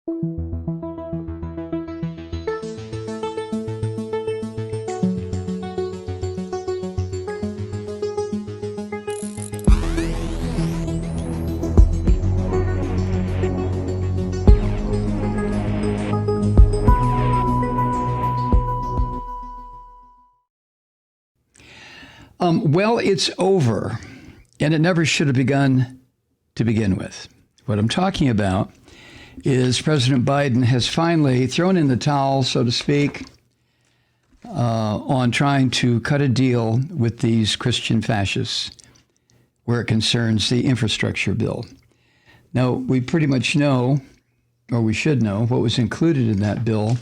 Well, it's over, and it never should have begun to begin with. What I'm talking about is President Biden has finally thrown in the towel, so to speak, on trying to cut a deal with these Christian fascists where it concerns the infrastructure bill. Now, we pretty much know, or we should know, what was included in that bill.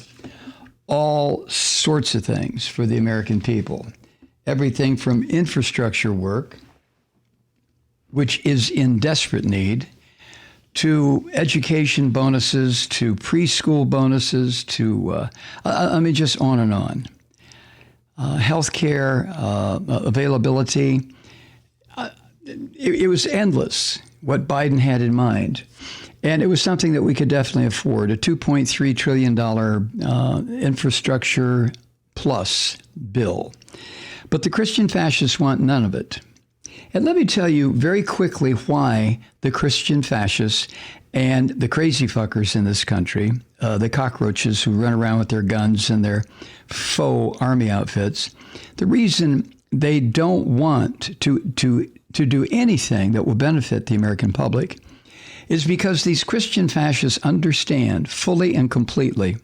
All sorts of things for the American people. Everything from infrastructure work, which is in desperate need, to education bonuses, to preschool bonuses, to, just on and on. Healthcare availability. It was endless what Biden had in mind. And it was something that we could definitely afford, a $2.3 trillion infrastructure plus bill. But the Christian fascists want none of it. And let me tell you very quickly why the Christian fascists and the crazy fuckers in this country, the cockroaches who run around with their guns and their faux army outfits, the reason they don't want to do anything that will benefit the American public is because these Christian fascists understand fully and completely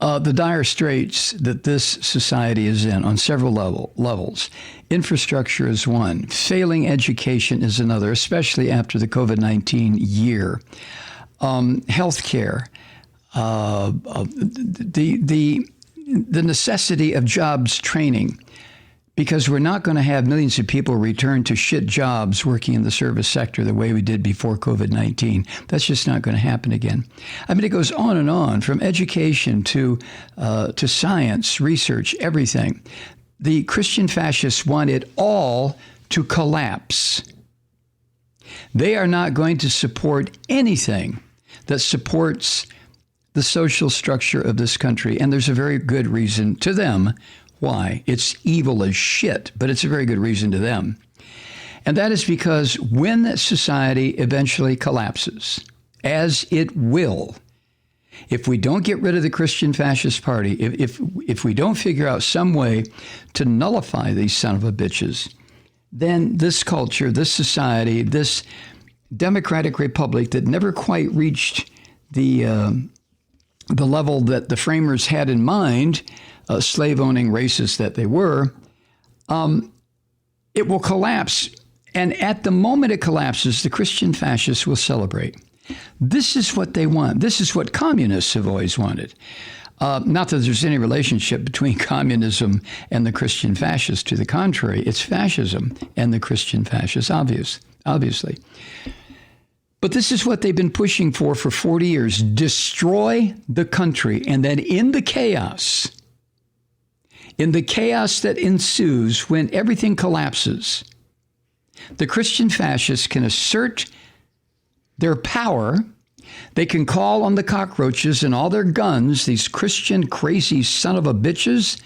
the dire straits that this society is in on several levels. Infrastructure is one. Failing education is another, especially after the COVID-19 year. Healthcare, the necessity of jobs training, because we're not going to have millions of people return to shit jobs working in the service sector the way we did before COVID-19. That's just not going to happen again. I mean, it goes on and on, from education to science, research, everything. The Christian fascists want it all to collapse. They are not going to support anything that supports the social structure of this country. And there's a very good reason to them why. It's evil as shit, but it's a very good reason to them. And that is because when society eventually collapses, as it will, if we don't get rid of the Christian Fascist Party, if we don't figure out some way to nullify these son of a bitches, then this culture, this society, this democratic republic that never quite reached the level that the framers had in mind, slave-owning racists that they were, it will collapse. And at the moment it collapses, the Christian fascists will celebrate. This is what they want. This is what communists have always wanted. Not that there's any relationship between communism and the Christian fascists. To the contrary, it's fascism and the Christian fascists, obviously. But this is what they've been pushing for 40 years. Destroy the country. And then in the chaos that ensues when everything collapses, the Christian fascists can assert their power. They can call on the cockroaches and all their guns, these Christian crazy son of a bitches,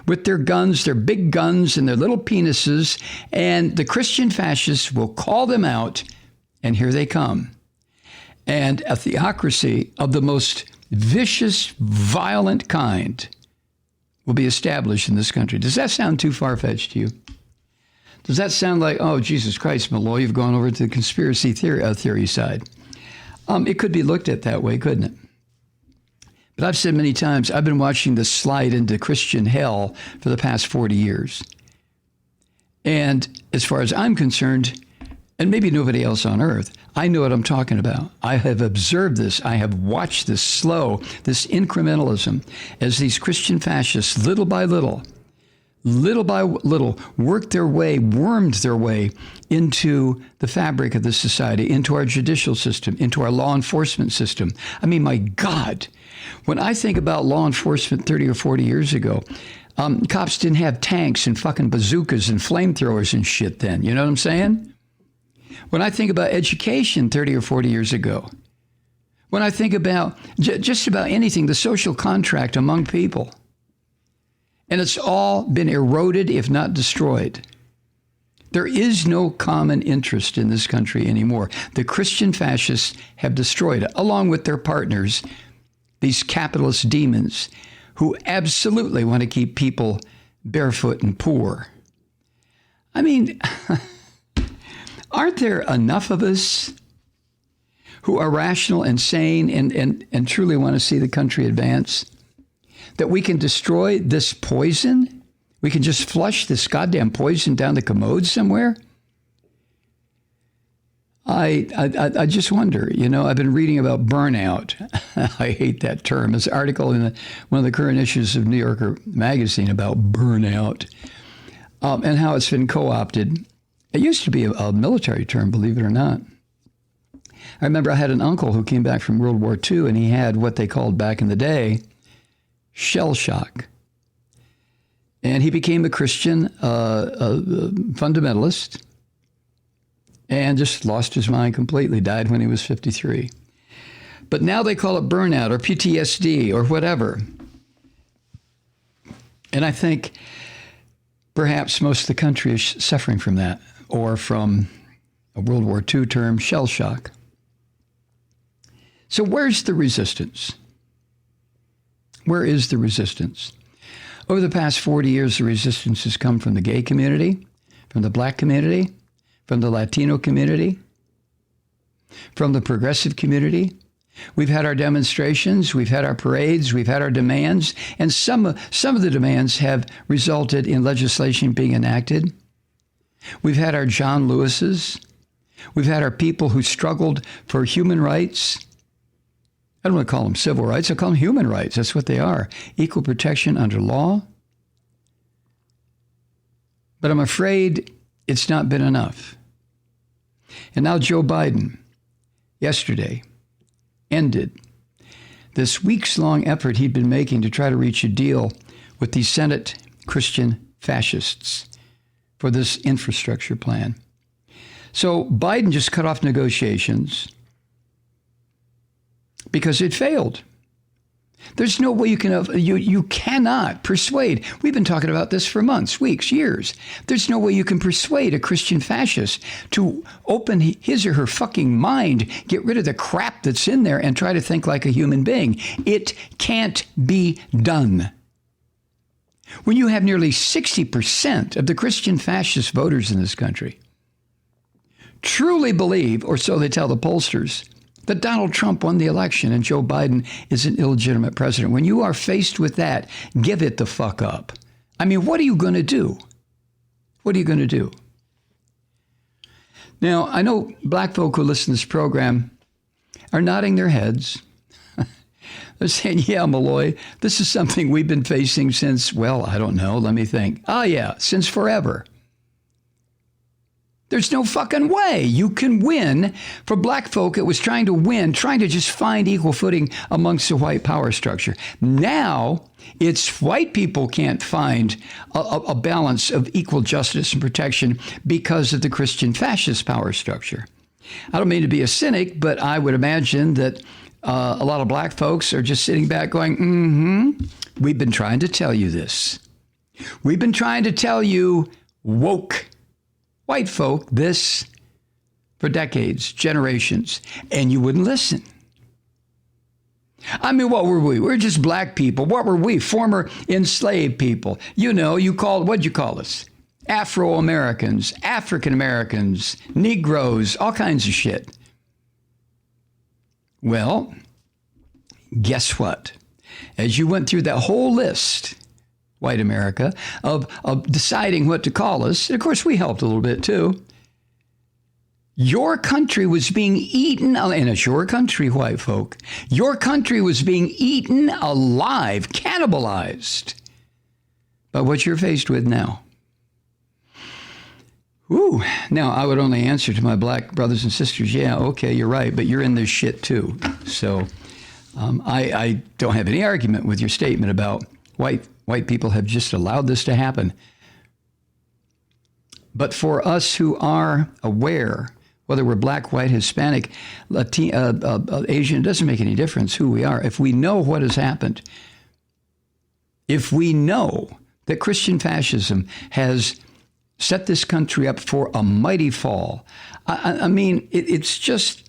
with their guns, their big guns and their little penises, and the Christian fascists will call them out, and here they come. And a theocracy of the most vicious, violent kind will be established in this country. Does that sound too far-fetched to you? Does that sound like, oh, Jesus Christ, Malloy, you've gone over to the conspiracy theory side? It could be looked at that way, couldn't it? But I've said many times, I've been watching this slide into Christian hell for the past 40 years. And as far as I'm concerned, and maybe nobody else on earth, I know what I'm talking about. I have observed this. I have watched this incrementalism, as these Christian fascists, little by little, wormed their way into the fabric of this society, into our judicial system, into our law enforcement system. I mean, my God, when I think about law enforcement 30 or 40 years ago, cops didn't have tanks and fucking bazookas and flamethrowers and shit then. You know what I'm saying? When I think about education 30 or 40 years ago, When I think about just about anything, the social contract among people, and it's all been eroded, if not destroyed. There is no common interest in this country anymore. The Christian fascists have destroyed it, along with their partners, these capitalist demons who absolutely want to keep people barefoot and poor. I mean, aren't there enough of us who are rational and sane and truly want to see the country advance, that we can destroy this poison? We can just flush this goddamn poison down the commode somewhere? I just wonder, I've been reading about burnout. I hate that term. There's an article in one of the current issues of New Yorker magazine about burnout and how it's been co-opted. It used to be a military term, believe it or not. I remember I had an uncle who came back from World War II, and he had what they called back in the day shell shock. And he became a Christian fundamentalist and just lost his mind completely, died when he was 53. But now they call it burnout or PTSD or whatever. And I think perhaps most of the country is suffering from that, or from a World War II term, shell shock. So where's the resistance? Where is the resistance? Over the past 40 years, the resistance has come from the gay community, from the black community, from the Latino community, from the progressive community. We've had our demonstrations, we've had our parades, we've had our demands, and some of the demands have resulted in legislation being enacted. We've had our John Lewises. We've had our people who struggled for human rights. I don't want to call them civil rights. I call them human rights. That's what they are. Equal protection under law. But I'm afraid it's not been enough. And now Joe Biden, yesterday, ended this weeks-long effort he'd been making to try to reach a deal with the Senate Christian fascists for this infrastructure plan. So Biden just cut off negotiations because it failed. There's no way you cannot persuade. We've been talking about this for months, weeks, years. There's no way you can persuade a Christian fascist to open his or her fucking mind, get rid of the crap that's in there, and try to think like a human being. It can't be done. When you have nearly 60% of the Christian fascist voters in this country truly believe, or so they tell the pollsters, that Donald Trump won the election and Joe Biden is an illegitimate president. When you are faced with that, give it the fuck up. I mean, what are you going to do? What are you going to do? Now, I know black folk who listen to this program are nodding their heads. They're saying, yeah, Malloy, this is something we've been facing since, well, I don't know, let me think. Oh, yeah, since forever. There's no fucking way you can win. For black folk, it was trying to just find equal footing amongst the white power structure. Now, it's white people can't find a balance of equal justice and protection because of the Christian fascist power structure. I don't mean to be a cynic, but I would imagine that a lot of black folks are just sitting back going, we've been trying to tell you this. We've been trying to tell you woke white folk this for decades, generations, and you wouldn't listen. I mean, what were we? We're just black people. What were we? Former enslaved people. What'd you call us? Afro-Americans, African-Americans, Negroes, all kinds of shit. Well, guess what? As you went through that whole list, white America, of deciding what to call us. And of course, we helped a little bit too. Your country was being eaten, and it's your country, white folk. Your country was being eaten alive, cannibalized by what you're faced with now. Ooh, now I would only answer to my black brothers and sisters, yeah, okay, you're right, but you're in this shit too. So I don't have any argument with your statement about white people have just allowed this to happen. But for us who are aware Whether we're black, white, Hispanic, Asian, it doesn't make any difference who we are. If we know what has happened, if we know that Christian fascism has set this country up for a mighty fall, I mean, it's just,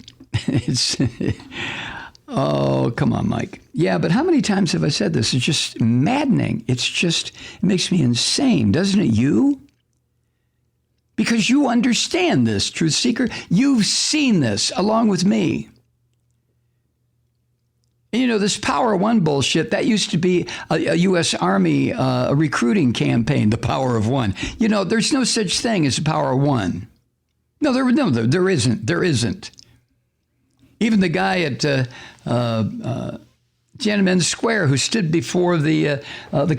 oh, come on, Mike. Yeah, but how many times have I said this? It's just maddening. It makes me insane, doesn't it you? Because you understand this, truth seeker. You've seen this along with me. And, you know, this Power One bullshit, that used to be a U.S. Army recruiting campaign, the Power of One. You know, there's no such thing as a Power of One. No, there isn't. There isn't. Even the guy at Tiananmen Square who stood before the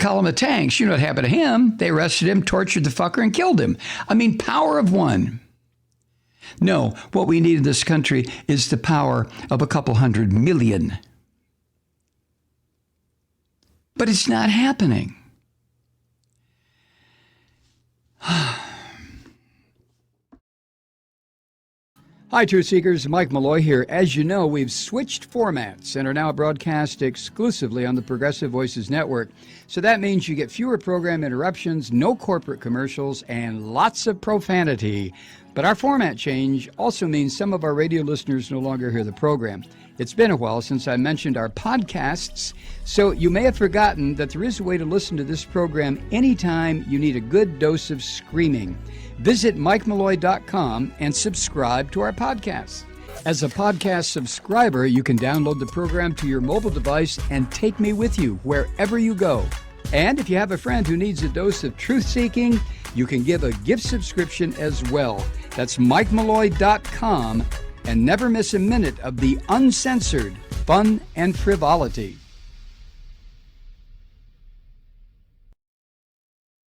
column of tanks, you know what happened to him? They arrested him, tortured the fucker, and killed him. I mean, Power of One. No, what we need in this country is the power of a couple 100 million. But it's not happening. Hi, Truth Seekers. Mike Malloy here. As you know, we've switched formats and are now broadcast exclusively on the Progressive Voices Network. So that means you get fewer program interruptions, no corporate commercials, and lots of profanity. But our format change also means some of our radio listeners no longer hear the program. It's been a while since I mentioned our podcasts, so you may have forgotten that there is a way to listen to this program anytime you need a good dose of screaming. Visit MikeMalloy.com and subscribe to our podcasts. As a podcast subscriber, you can download the program to your mobile device and take me with you wherever you go. And if you have a friend who needs a dose of truth-seeking, you can give a gift subscription as well. That's MikeMalloy.com, and never miss a minute of the uncensored fun and frivolity.